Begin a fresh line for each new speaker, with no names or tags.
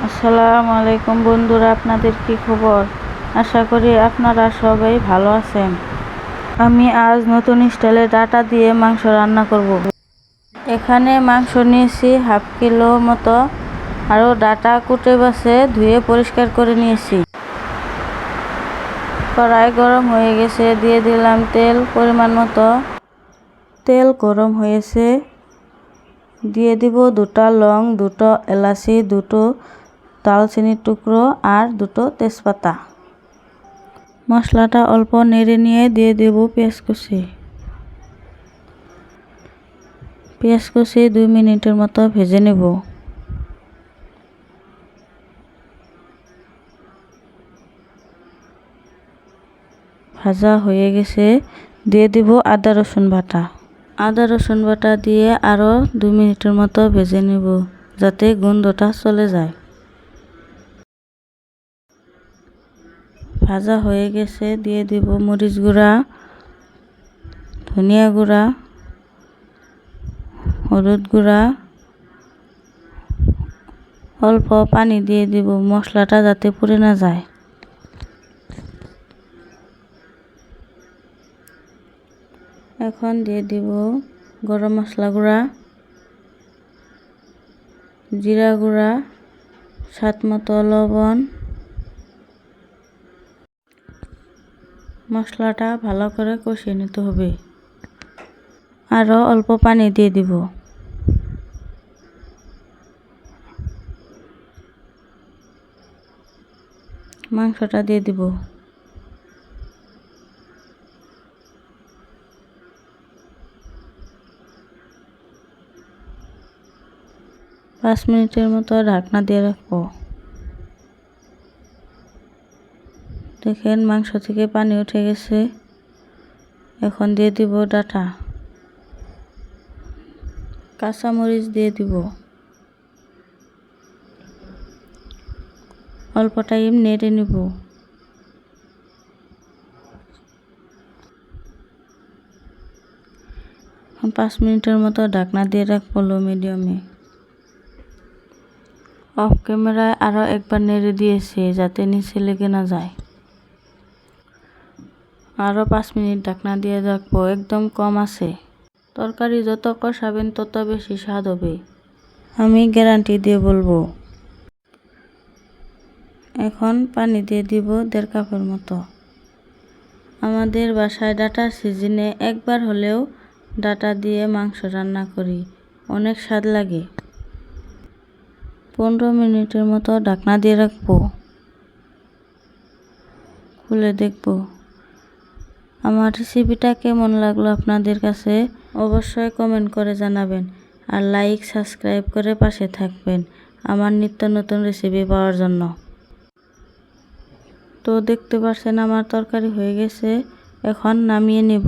আসসালামু আলাইকুম বন্ধুরা, আপনাদের কি খবর? আশা করি আপনারা সবাই ভালো আছেন। আমি আজ নতুন স্টাইলে ডাটা দিয়ে মাংস রান্না করব। এখানে মাংস নিয়েছি হাফ কিলো মতো, আরও ডাটা কুটে বাছে ধুয়ে পরিষ্কার করে নিয়েছি। কড়াই গরম হয়ে গেছে, দিয়ে দিলাম তেল পরিমাণ মতো। তেল গরম হয়েছে, দিয়ে দিব দুটো লং, দুটো এলাচি, দুটো দালচিনির টুকরো আর দুটো তেজপাতা। মশলাটা অল্প নেড়ে নিয়ে দিয়ে দেব পেঁয়াজ কুচি। পেঁয়াজ কুচি 2 মিনিটের মতো ভেজে নেব। ভাজা হয়ে গেছে, দিয়ে দিব আদা রসুন বাটা। আদা রসুন বাটা দিয়ে আরও 2 মিনিটের মতো ভেজে নেব, যাতে গন্ধটা চলে যায়। ভাজা হয়ে গেছে, দিয়ে দিব মরিচ গুঁড়া, ধনিয়া গুঁড়া, হলুদ গুঁড়া। অল্প পানি দিয়ে দিব মশলাটা যাতে পুড়ে না যায়। এখন দিয়ে দিব গরম মশলা গুঁড়া, জিরা গুঁড়া, স্বাদ মতো লবণ। মশলাটা ভালো করে কষিয়ে নিতে হবে। আরও অল্প পানি দিয়ে দিব। মাংসটা দিয়ে দিব। পাঁচ মিনিটের মতো ঢাকনা দিয়ে রাখবো। দেখেন মাংস থেকে পানি উঠে গেছে। এখন দিয়ে দিব ডাটা, কাঁচামরিচ দিয়ে দিব। অল্প টাইম নেড়ে নিব। 5 মিনিটের মতো ঢাকনা দিয়ে রাখবো লো মিডিয়ামে। অফ ক্যামেরায় আরও একবার নেড়ে দিয়েছি যাতে নিচে লেগে না যায়। আরও 5 মিনিট ঢাকনা দিয়ে রাখবো, একদম কম আছে। তরকারি যত কষাবেন তত বেশি স্বাদ হবে, আমি গ্যারান্টি দিয়ে বলবো। এখন পানি দিয়ে দিব 1.5 কাপের মতো। আমাদের বাসায় ডাটার সিজনে একবার হলেও ডাটা দিয়ে মাংস রান্না করি, অনেক স্বাদ লাগে। 15 মিনিটের মতো ঢাকনা দিয়ে রাখবো। খুলে দেখব আমার রেসিপিটা কেমন লাগলো আপনাদের কাছে, অবশ্যই কমেন্ট করে জানাবেন। আর লাইক সাবস্ক্রাইব করে পাশে থাকবেন আমার নিত্য নতুন রেসিপি পাওয়ার জন্য। তো দেখতে পাচ্ছেন আমার তরকারি হয়ে গেছে, এখন নামিয়ে নেব।